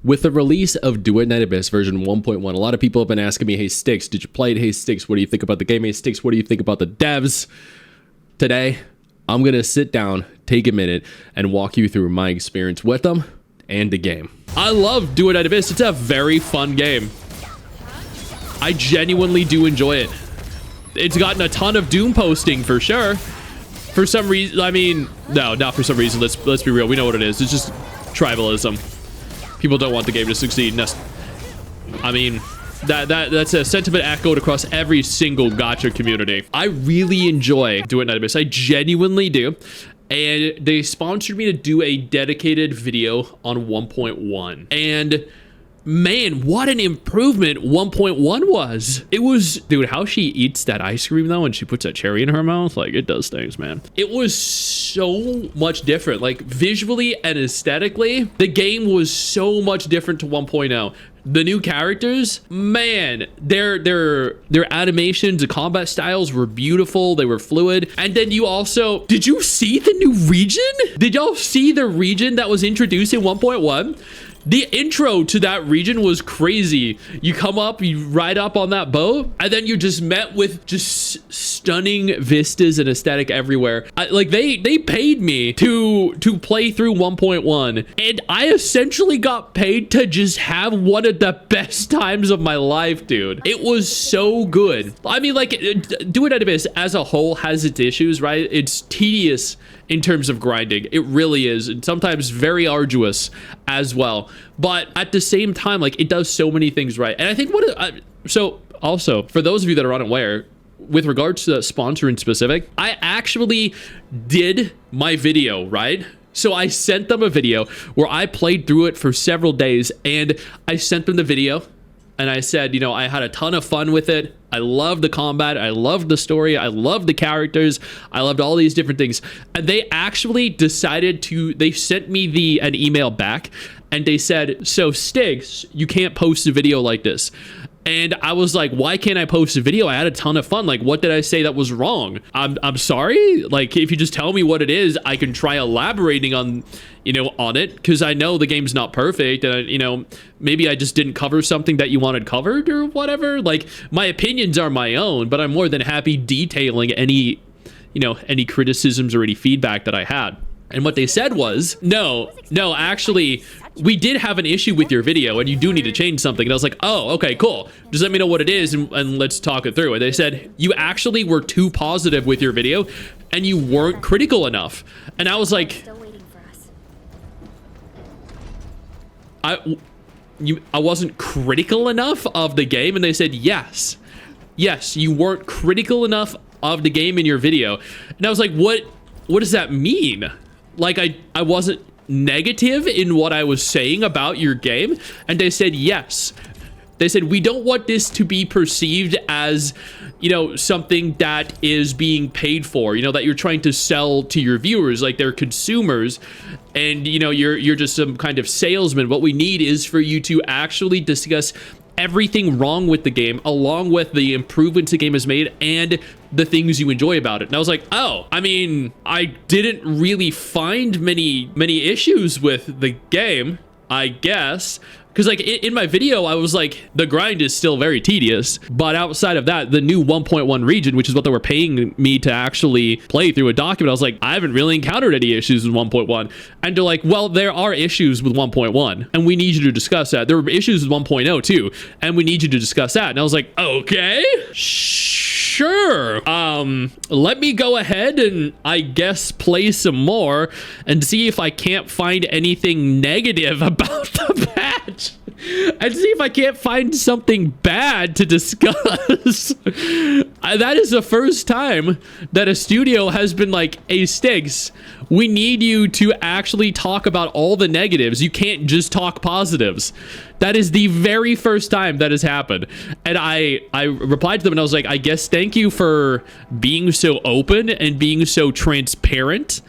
With the release of Duet Night Abyss version 1.1, a lot of people have been asking me, hey Stix, did you play it? Hey Stix, what do you think about the game? Hey Stix, what do you think about the devs? Today, I'm gonna sit down, take a minute, and walk you through my experience with them and the game. I love Duet Night Abyss. It's a very fun game. I genuinely do enjoy it. It's gotten a ton of Doom posting for sure. For some reason, I mean, no, not for some reason. Let's be real. We know what it is. It's just tribalism. People don't want the game to succeed. I mean, that's a sentiment echoed across every single gacha community. I really enjoy Duet Night Abyss. I genuinely do. And they sponsored me to do a dedicated video on 1.1. And man, what an improvement 1.1 was. It was, dude, how she eats that ice cream though, and she puts that cherry in her mouth, like, it does things, man. It was so much different, like visually and aesthetically. The game was so much different to 1.0. The new characters, man, their animations, the combat styles were beautiful. They were fluid. And then you also, did you see the new region? Did y'all see the region that was introduced in 1.1? The intro to that region was crazy. You come up, you ride up on that boat, and then you're just met with just stunning vistas and aesthetic everywhere. Like they paid me to play through 1.1, and I essentially got paid to just have one of the best times of my life, dude. It was so good. I mean, like, Duet Night Abyss as a whole has its issues, right? It's tedious in terms of grinding. It really is, and sometimes very arduous as well. But at the same time, like, it does so many things right. And I think so also, for those of you that are unaware, with regards to the sponsor in specific, I actually did my video, right? So I sent them a video where I played through it for several days, and I sent them the video. And I said, you know, I had a ton of fun with it. I loved the combat. I loved the story. I loved the characters. I loved all these different things. And they actually decided they sent me an email back, and they said, so Stix, you can't post a video like this. And I was like, why can't I post a video? I had a ton of fun. Like, what did I say that was wrong? I'm sorry. Like, if you just tell me what it is, I can try elaborating on, you know, on it, because I know the game's not perfect, and you know, maybe I just didn't cover something that you wanted covered or whatever. Like, my opinions are my own, but I'm more than happy detailing any, you know, any criticisms or any feedback that I had. And what they said was, no, actually, we did have an issue with your video, and you do need to change something. And I was like, oh, okay, cool. Just let me know what it is, and let's talk it through. And they said, you actually were too positive with your video, and you weren't critical enough. And I was like, I wasn't critical enough of the game? And they said, yes, you weren't critical enough of the game in your video. And I was like, what does that mean? Like, I wasn't negative in what I was saying about your game? And they said, yes. They said, we don't want this to be perceived as, you know, something that is being paid for, you know, that you're trying to sell to your viewers, like they're consumers, and, you know, you're just some kind of salesman. What we need is for you to actually discuss everything wrong with the game, along with the improvements the game has made and the things you enjoy about it. And I was like, oh, I mean, I didn't really find many issues with the game, I guess. Because, like, in my video, I was like, the grind is still very tedious. But outside of that, the new 1.1 region, which is what they were paying me to actually play through a document, I was like, I haven't really encountered any issues with 1.1. And they're like, well, there are issues with 1.1, and we need you to discuss that. There were issues with 1.0 too, and we need you to discuss that. And I was like, okay, sure. Let me go ahead and, I guess, play some more and see if I can't find anything negative about the patch. And see if I can't find something bad to discuss. That is the first time that a studio has been like, hey, Stix, we need you to actually talk about all the negatives. You can't just talk positives. That is the very first time that has happened. And I replied to them and I was like, I guess thank you for being so open and being so transparent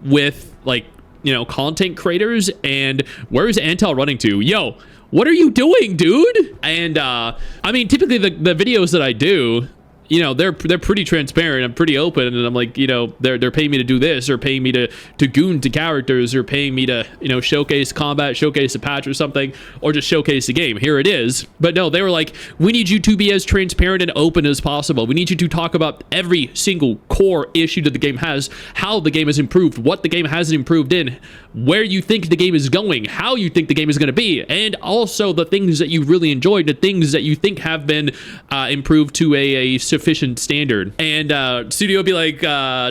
with, like, you know, content creators. And where is Antel running to? Yo, what are you doing, dude? And I mean, typically the videos that I do, you know, they're pretty transparent and pretty open, and I'm like, you know, they're paying me to do this, or paying me to goon to characters, or paying me to, you know, showcase combat, showcase a patch or something, or just showcase the game. Here it is. But no, they were like, we need you to be as transparent and open as possible. We need you to talk about every single core issue that the game has, how the game has improved, what the game hasn't improved in, where you think the game is going, how you think the game is going to be, and also the things that you really enjoyed, the things that you think have been improved to a sufficient standard. And studio would be like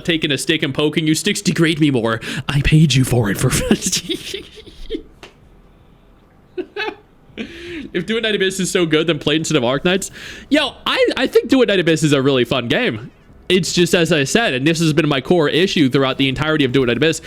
taking a stick and poking you. Sticks degrade me more. I paid you for it for If Duet Night Abyss is so good, then play instead of Arknights. Yo, I think Duet Night Abyss is a really fun game. It's just, as I said, and this has been my core issue throughout the entirety of Duet Night Abyss,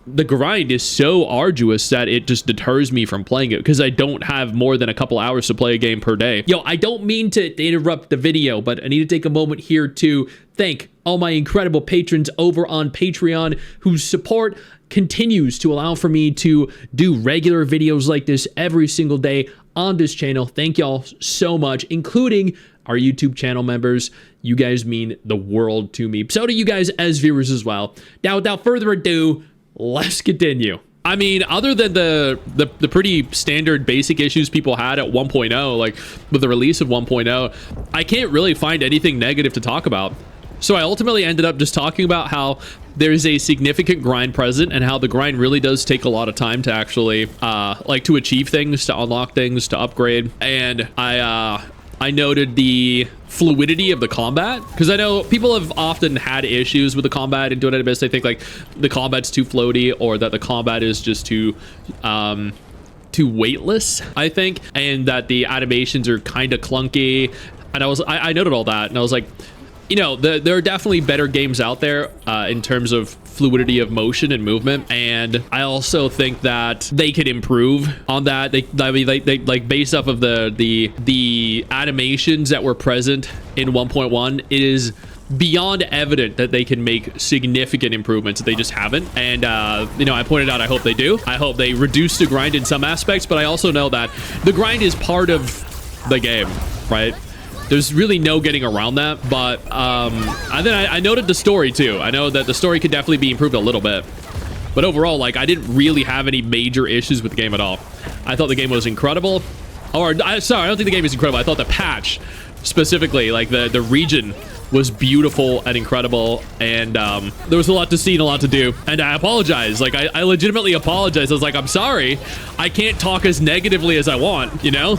the grind is so arduous that it just deters me from playing it, because I don't have more than a couple hours to play a game per day. Yo, I don't mean to interrupt the video, but I need to take a moment here to thank all my incredible patrons over on Patreon whose support continues to allow for me to do regular videos like this every single day on this channel. Thank y'all so much, including our YouTube channel members. You guys mean the world to me. So do you guys as viewers as well. Now, without further ado, let's continue. I mean, other than the pretty standard basic issues people had at 1.0, like with the release of 1.0, I can't really find anything negative to talk about. So I ultimately ended up just talking about how there's a significant grind present, and how the grind really does take a lot of time to actually like to achieve things, to unlock things, to upgrade. And I noted the fluidity of the combat, because I know people have often had issues with the combat in Duet Night Abyss. They think like the combat's too floaty, or that the combat is just too weightless, I think, and that the animations are kind of clunky. And I noted all that, and I was like, you know, there are definitely better games out there in terms of fluidity of motion and movement, and I also think that they could improve on that. They like, based off of the animations that were present in 1.1, it is beyond evident that they can make significant improvements. They just haven't. And you know, I pointed out, I hope they do. I hope they reduce the grind in some aspects, but I also know that the grind is part of the game, right? There's really no getting around that. But I noted the story too. I know that the story could definitely be improved a little bit, but overall, like, I didn't really have any major issues with the game at all. I thought the game was incredible. Sorry, I don't think the game is incredible. I thought the patch specifically, like the region, was beautiful and incredible, and there was a lot to see and a lot to do. And I apologize. Like, I legitimately apologize. I was like, I'm sorry, I can't talk as negatively as I want, you know?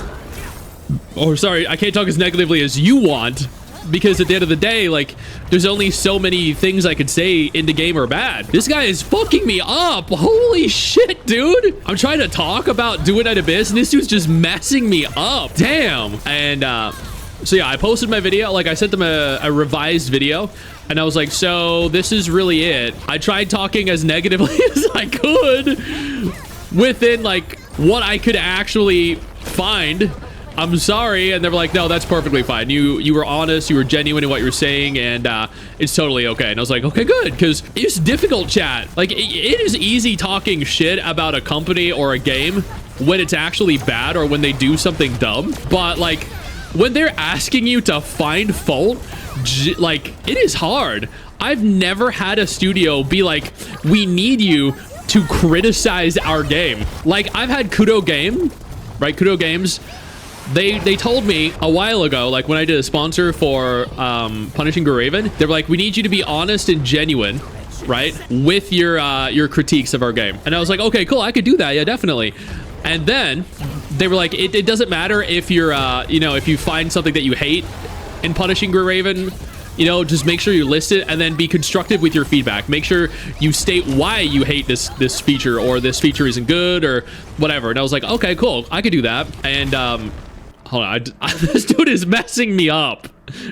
Or sorry, I can't talk as negatively as you want, because at the end of the day, like, there's only so many things I could say in the game are bad. This guy is fucking me up. Holy shit, dude. I'm trying to talk about Duet Night Abyss, and this dude's just messing me up. Damn. And so yeah, I posted my video. Like, I sent them a revised video, and I was like, so this is really it. I tried talking as negatively as I could within, like, what I could actually find. I'm sorry. And they were like, no, that's perfectly fine. You were honest, you were genuine in what you were saying, and it's totally okay. And I was like, okay, good, because it's difficult, chat. Like, it is easy talking shit about a company or a game when it's actually bad, or when they do something dumb. But like, when they're asking you to find fault, like, it is hard. I've never had a studio be like, we need you to criticize our game. Like, I've had Kudo Game, right? Kudo Games. They told me a while ago, like when I did a sponsor for Punishing Graven, they were like, we need you to be honest and genuine, right, with your critiques of our game. And I was like, okay, cool, I could do that, yeah, definitely. And then they were like, it doesn't matter if you're you know, if you find something that you hate in Punishing Graven, you know, just make sure you list it, and then be constructive with your feedback. Make sure you state why you hate this feature, or this feature isn't good, or whatever. And I was like, okay, cool, I could do that. And hold on, this dude is messing me up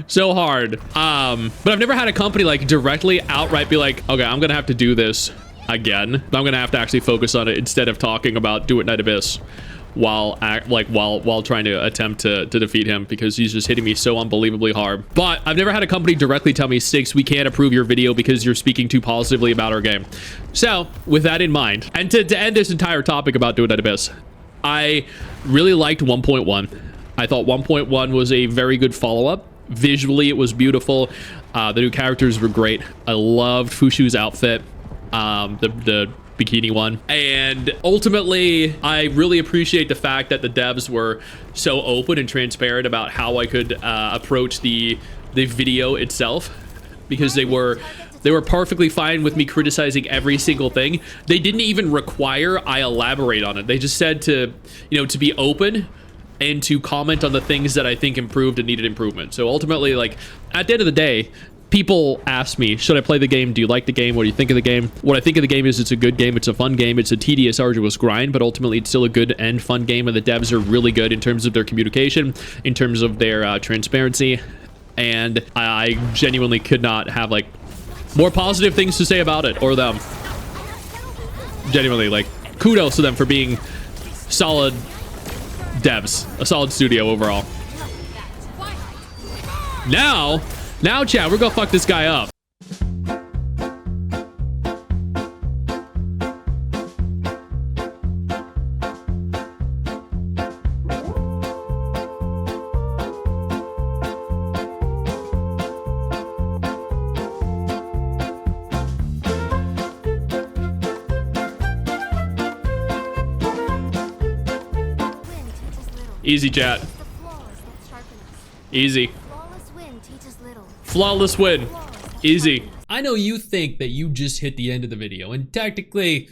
so hard. But I've never had a company like directly outright be like, okay, I'm gonna have to do this again. I'm gonna have to actually focus on it instead of talking about Duet Night Abyss while trying to attempt to defeat him, because he's just hitting me so unbelievably hard. But I've never had a company directly tell me, Stix, we can't approve your video because you're speaking too positively about our game. So with that in mind, and to end this entire topic about Duet Night Abyss, I really liked 1.1. I thought 1.1 was a very good follow-up Visually, it was beautiful. The new characters were great. I loved Fushu's outfit, the bikini one. And ultimately, I really appreciate the fact that the devs were so open and transparent about how I could approach the video itself, because they were perfectly fine with me criticizing every single thing. They didn't even require I elaborate on it. They just said to, you know, to be open and to comment on the things that I think improved and needed improvement. So ultimately, like, at the end of the day, people ask me, should I play the game? Do you like the game? What do you think of the game? What I think of the game is it's a good game. It's a fun game. It's a tedious, arduous grind, but ultimately it's still a good and fun game, and the devs are really good in terms of their communication, in terms of their transparency, and I genuinely could not have, like, more positive things to say about it or them. Genuinely, like, kudos to them for being solid devs, a solid studio overall. Now, chat, we're gonna fuck this guy up. Easy, chat. Easy. Flawless win. Easy. I know you think that you just hit the end of the video, and technically,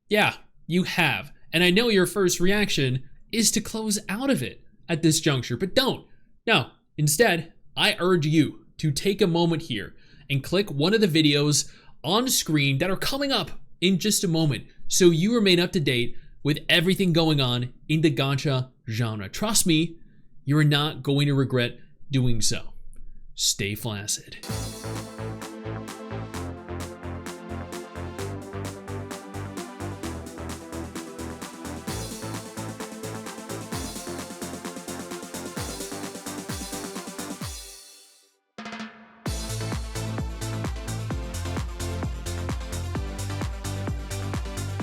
yeah, you have. And I know your first reaction is to close out of it at this juncture, but don't. No, instead, I urge you to take a moment here and click one of the videos on screen that are coming up in just a moment, so you remain up to date with everything going on in the gacha genre. Trust me, you're not going to regret doing so. Stay flaccid.